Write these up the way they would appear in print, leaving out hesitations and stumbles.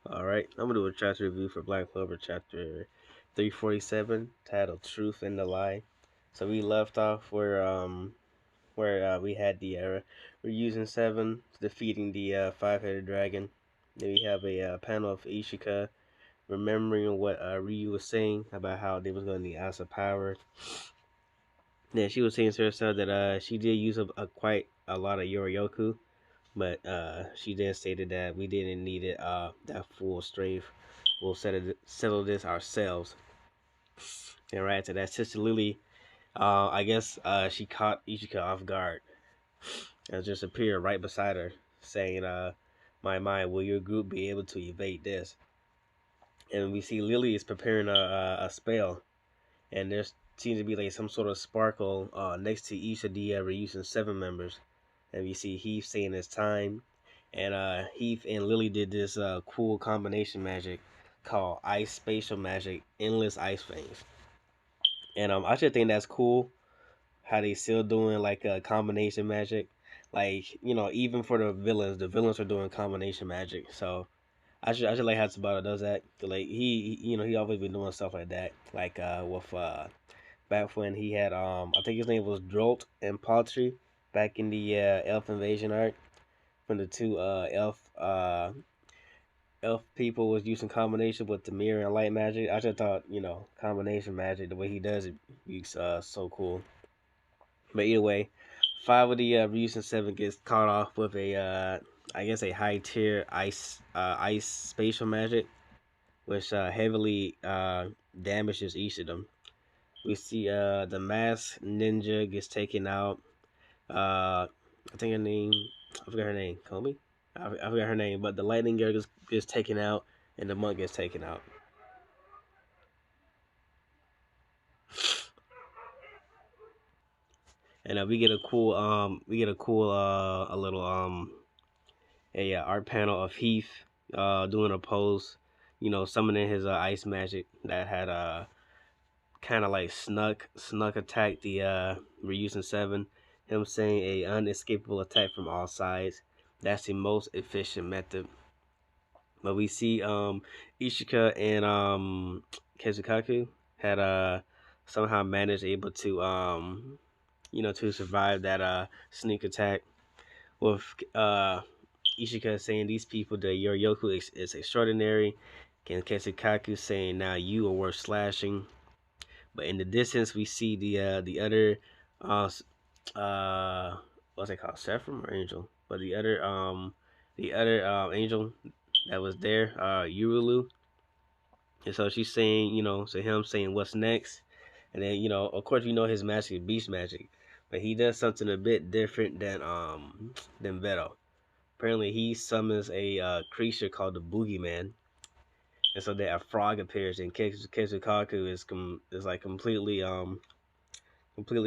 Alright, I'm gonna do a chapter review for Black Clover chapter 347, titled Truth and the Lie. So we left off where we had the we're using seven defeating the five-headed dragon. Then we have a panel of Ishika remembering what Ryu was saying about how they was gonna need Asa power. Then she was saying to herself that she did use quite a lot of Yorioku, but she then stated that we didn't need it that full strength. We'll settle this ourselves. And right after that, Sister Lily, I guess she caught Ichika off guard and just appeared right beside her, saying, "My mind, will your group be able to evade this?" And we see Lily is preparing a spell, and there seems to be like some sort of sparkle next to each of the Ryusen seven members. And we see Heath saying it's time, and Heath and Lily did this cool combination magic called Ice Spatial Magic, Endless Ice Veins. And I should think that's cool how they still doing like a combination magic. Like, even for the villains are doing combination magic. So I should like how Tabata does that. Like he always been doing stuff like that. Like with back when he had I think his name was Drolt and Paltry back in the Elf Invasion arc when the two elf people was using combination with the mirror and light magic. I just thought, combination magic, the way he does it, is so cool. But either way, five of the Ryusen seven gets caught off with a I guess a high tier ice spatial magic, which heavily damages each of them. We see the masked ninja gets taken out. I think her name, I forgot her name, Komi. I forgot her name, but the lightning girl gets taken out, and the monk gets taken out. And we get a cool a little a art panel of Heath doing a pose, summoning his ice magic that had kind of like snuck attacked the Ryusen seven. Him saying a unescapable attack from all sides. That's the most efficient method. But we see Ishika and Kizukaku had somehow managed able to to survive that sneak attack with Ishika saying these people the Yoryoku is extraordinary, and Kizukaku saying now you are worth slashing. But in the distance we see the other uh what's it called, Sephram or Angel? But the other angel that was there, Yurulu. And so she's saying, so him saying what's next. And then, of course his magic is beast magic. But he does something a bit different than Veto. Apparently he summons a creature called the Boogeyman. And so that a frog appears and Keisukaku is like completely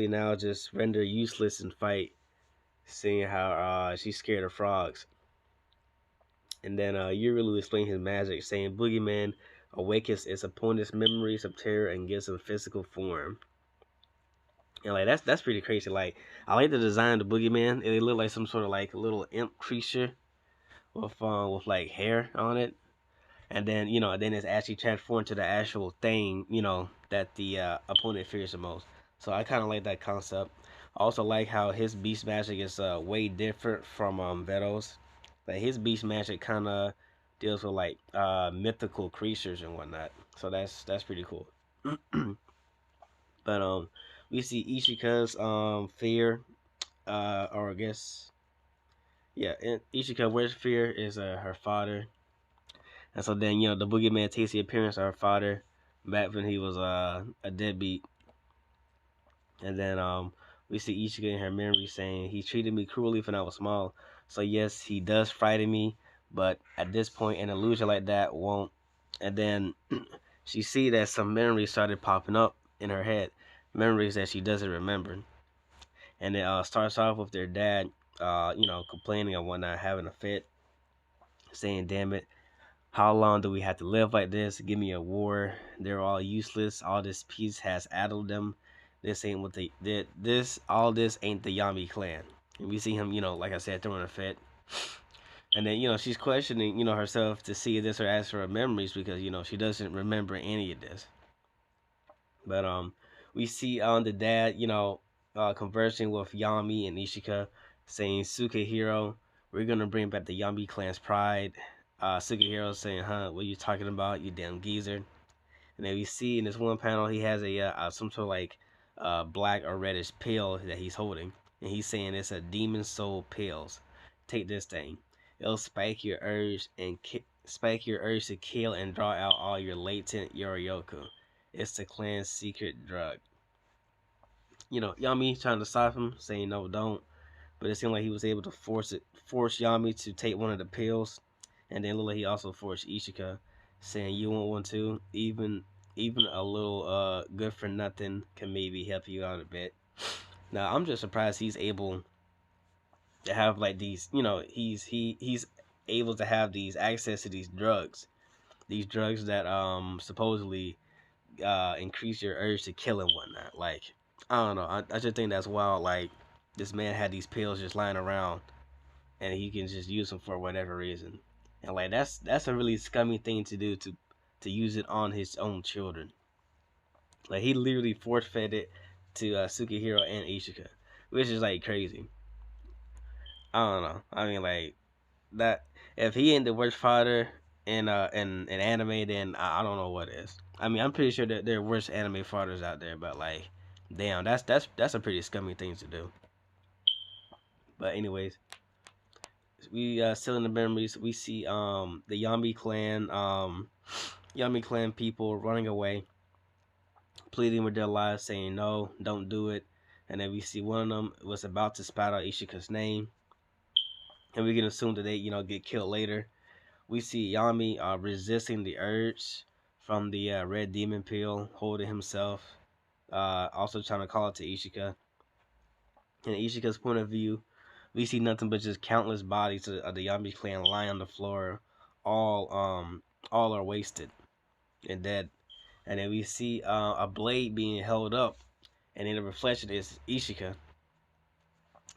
now just rendered useless in fight, seeing how she's scared of frogs. And then Yurilu explained his magic, saying Boogeyman awakens its opponent's memories of terror and gives him physical form. And like that's pretty crazy. Like I like the design of the Boogeyman. It looked like some sort of like little imp creature with like hair on it. And then then it's actually transformed to the actual thing that the opponent fears the most. So I kind of like that concept. I also like how his beast magic is way different from Veto's. Like his beast magic kind of deals with like mythical creatures and whatnot. So that's pretty cool. But we see Ishika's fear, or I guess yeah, Ishika where's fear is her father. And so then, the boogeyman takes the appearance of her father back when he was a deadbeat. And then we see Ichigo in her memory saying, he treated me cruelly when I was small. So yes, he does frighten me, but at this point, an illusion like that won't. And then she see that some memories started popping up in her head, memories that she doesn't remember. And it starts off with their dad, complaining and whatnot, having a fit, saying, "Damn it, how long do we have to live like this? Give me a war. They're all useless. All this peace has addled them. This ain't what they did. This all this ain't the Yami clan." And we see him, like I said, throwing a fit. And then she's questioning herself to see if this or ask for her memories because she doesn't remember any of this. But we see on the dad conversing with Yami and Ishika, saying, "Sukehiro, we're gonna bring back the Yami clan's pride." Sukehiro saying, "Huh? What are you talking about? You damn geezer." And then we see in this one panel he has some sort of like black or reddish pill that he's holding, and he's saying it's a demon soul pills. Take this thing. It'll spike your urge to kill and draw out all your latent Yorioku. It's the clan's secret drug. Yami trying to stop him, saying no, don't. But it seemed like he was able to force Yami to take one of the pills, and then Lila he also forced Ishika, saying you want one too. Even a little good for nothing can maybe help you out a bit. Now I'm just surprised he's able to have like these. He's able to have these access to these drugs that supposedly increase your urge to kill and whatnot. Like I don't know. I just think that's wild. Like this man had these pills just lying around and he can just use them for whatever reason. And like that's a really scummy thing to do to use it on his own children. Like he literally force fed it to Sukihiro and Ishika, which is like crazy. I don't know. I mean like that if he ain't the worst father in anime, then I don't know what is. I mean I'm pretty sure that there are worse anime fathers out there, but like damn, that's a pretty scummy thing to do. But anyways, we still in the memories. We see the Yami clan people running away, pleading with their lives, saying no, don't do it. And then we see one of them was about to spout out Ishika's name, and we can assume that they get killed later. We see Yami resisting the urge from the red demon pill, holding himself, also trying to call it to Ishika. In Ishika's point of view, we see nothing but just countless bodies of the Yami clan lying on the floor, all all are wasted and dead. And then we see a blade being held up, and in the reflection is Ishika.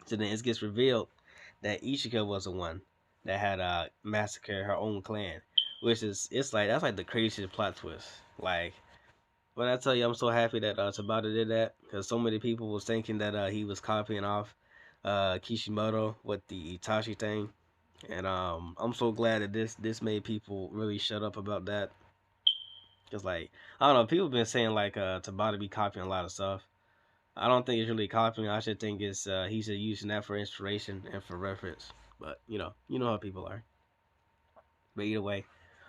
So then it gets revealed that Ishika was the one that had massacred her own clan, which is it's like that's like the craziest plot twist. Like when I tell you, I'm so happy that Tabata did that because so many people was thinking that he was copying off Kishimoto with the Itachi thing, and I'm so glad that this made people really shut up about that. Cause like I don't know, people been saying like Tabata be copying a lot of stuff. I don't think it's really copying. I should think it's he's just using that for inspiration and for reference. But you know how people are. But either way,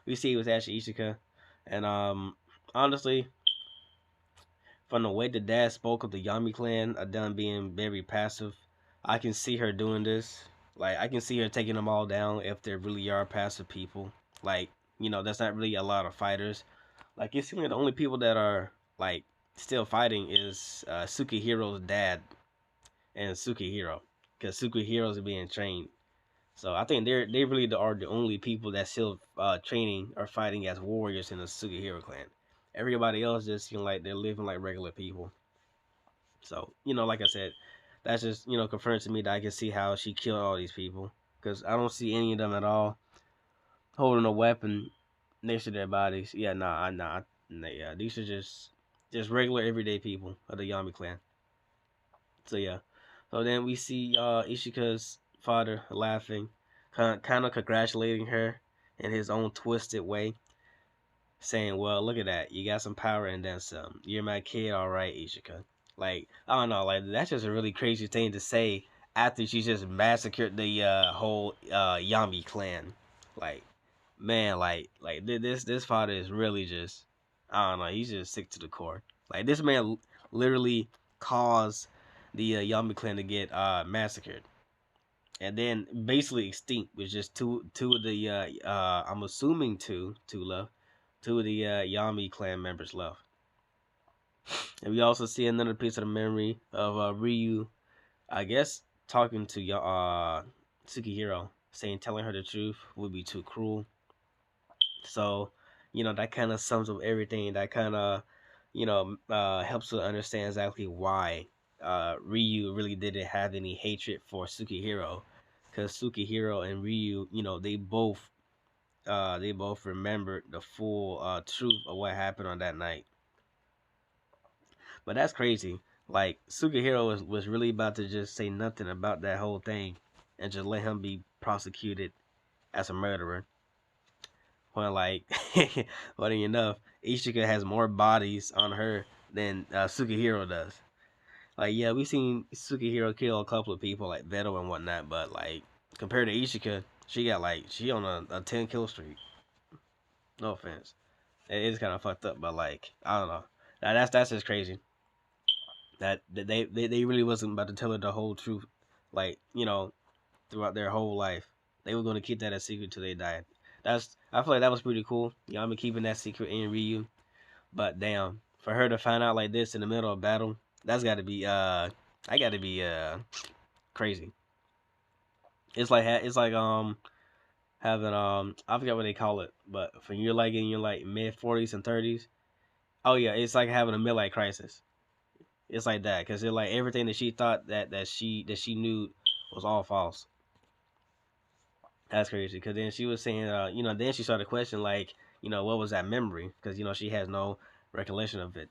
we see it was actually Ishika, and honestly, from the way the dad spoke of the Yami clan, them being very passive, I can see her doing this. Like I can see her taking them all down if there really are passive people. Like that's not really a lot of fighters. Like it seems like the only people that are like still fighting is Sukihiro's dad and Sukihiro, because Sukihiro's being trained. So I think they really are the only people that still training or fighting as warriors in the Sukihiro clan. Everybody else just like they're living like regular people. So like I said, that's just confirmed to me that I can see how she killed all these people because I don't see any of them at all holding a weapon next to their bodies. Yeah, nah, yeah, these are just regular everyday people of the Yami clan. So yeah, so then we see Ishika's father laughing, kind of congratulating her in his own twisted way, saying, "Well, look at that, you got some power and then some. You're my kid, all right, Ishika." Like I don't know, like that's just a really crazy thing to say after she just massacred the whole Yami clan. Like man, this father is really just I don't know. He's just sick to the core. Like this man literally caused the Yami clan to get massacred, and then basically extinct with just two of the I'm assuming two left, two of the Yami clan members left, and we also see another piece of the memory of Ryu, I guess talking to Tsukihiro, saying telling her the truth would be too cruel. So, that kind of sums up everything. That kind of, helps us understand exactly why Ryu really didn't have any hatred for Sukihiro. because Sukihiro and Ryu, they both remembered the full truth of what happened on that night. But that's crazy. Like Sukihiro was really about to just say nothing about that whole thing and just let him be prosecuted as a murderer. When like, funny enough, Ishika has more bodies on her than Sukihiro does. Like, yeah, we seen Sukihiro kill a couple of people like Veto and whatnot, but like compared to Ishika, she on a 10 kill streak. No offense, it is kind of fucked up, but like I don't know. That's just crazy. That they really wasn't about to tell her the whole truth, like throughout their whole life. They were going to keep that a secret till they died. I feel like that was pretty cool. I'm been keeping that secret in Ryu, but damn, for her to find out like this in the middle of battle, that's got to be I got to be crazy. It's like having I forget what they call it, but when you're like in your like mid 40s and 30s, oh yeah, it's like having a midlife crisis. It's like that because it's like everything that she thought that she knew was all false. That's crazy. Because then she was saying, then she started questioning, like, what was that memory? Because she has no recollection of it.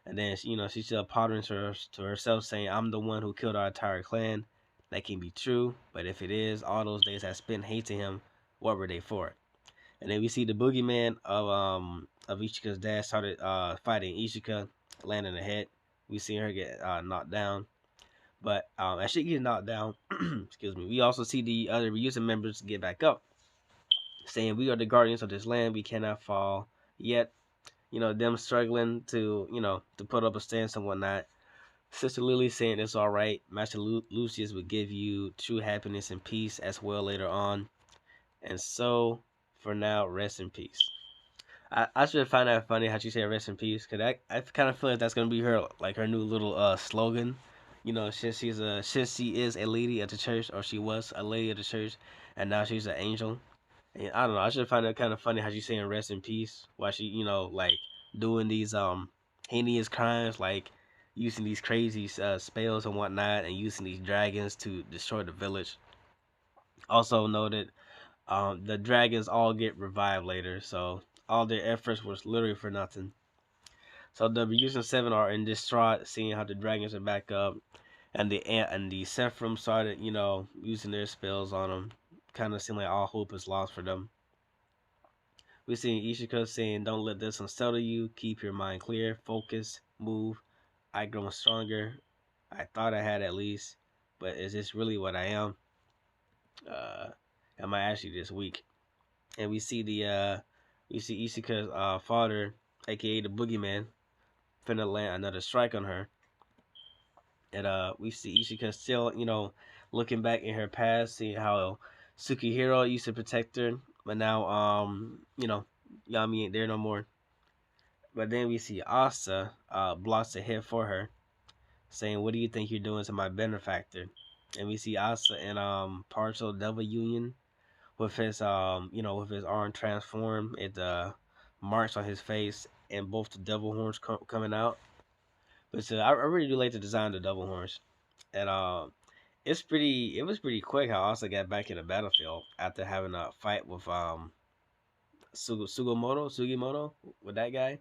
And then she's still pondering to herself, saying, "I'm the one who killed our entire clan. That can be true, but if it is, all those days I spent hating him, what were they for?" And then we see the boogeyman of Ichika's dad started fighting Ichika, landing the head. We see her get knocked down. But as she gets knocked down, excuse me, we also see the other Ryusen members get back up, saying, "We are the guardians of this land. We cannot fall." Yet, them struggling to put up a stance and whatnot. Sister Lily saying it's all right. Master Lucius would give you true happiness and peace as well later on. And so, for now, rest in peace. I should find that funny how she said rest in peace, because I kind of feel like that's gonna be her new little slogan. Since she is a lady at the church, or she was a lady at the church, and now she's an angel. And I don't know. I should find it kind of funny how she's saying rest in peace while she like doing these heinous crimes, like using these crazy spells and whatnot, and using these dragons to destroy the village. Also noted, the dragons all get revived later, so all their efforts was literally for nothing. So the Ryusen Seven are in distraught, seeing how the dragons are back up, and the Sephram started, using their spells on them. Kind of seemed like all hope is lost for them. We see Ishika saying, "Don't let this unsettle you. Keep your mind clear, focus, move. I grown stronger. I thought I had at least, but is this really what I am? Uh, am I actually this weak?" And we see Ishika's father, aka the Boogeyman, finna land another strike on her. And we see Ishika still, looking back in her past, seeing how Sukihiro used to protect her, but now Yami ain't there no more. But then we see Asa blocks the hit for her, saying, "What do you think you're doing to my benefactor?" And we see Asa in partial devil union with his with his arm transformed, it marks on his face and both the devil horns coming out. But I really do like the design of the devil horns, and it was pretty quick how Asa got back in the battlefield after having a fight with Sugimoto with that guy.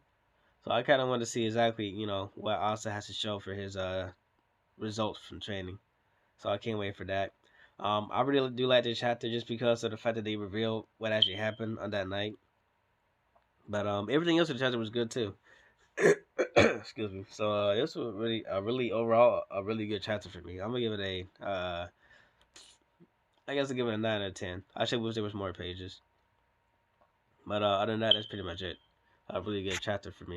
So I kind of want to see exactly what Asa has to show for his results from training. So I can't wait for that. I really do like this chapter just because of the fact that they revealed what actually happened on that night. But everything else in the chapter was good too. Excuse me. So this was really overall a really good chapter for me. I'm gonna give it a I guess I'll give it a 9 out of 10. I should wish there was more pages. But other than that, that's pretty much it. A really good chapter for me.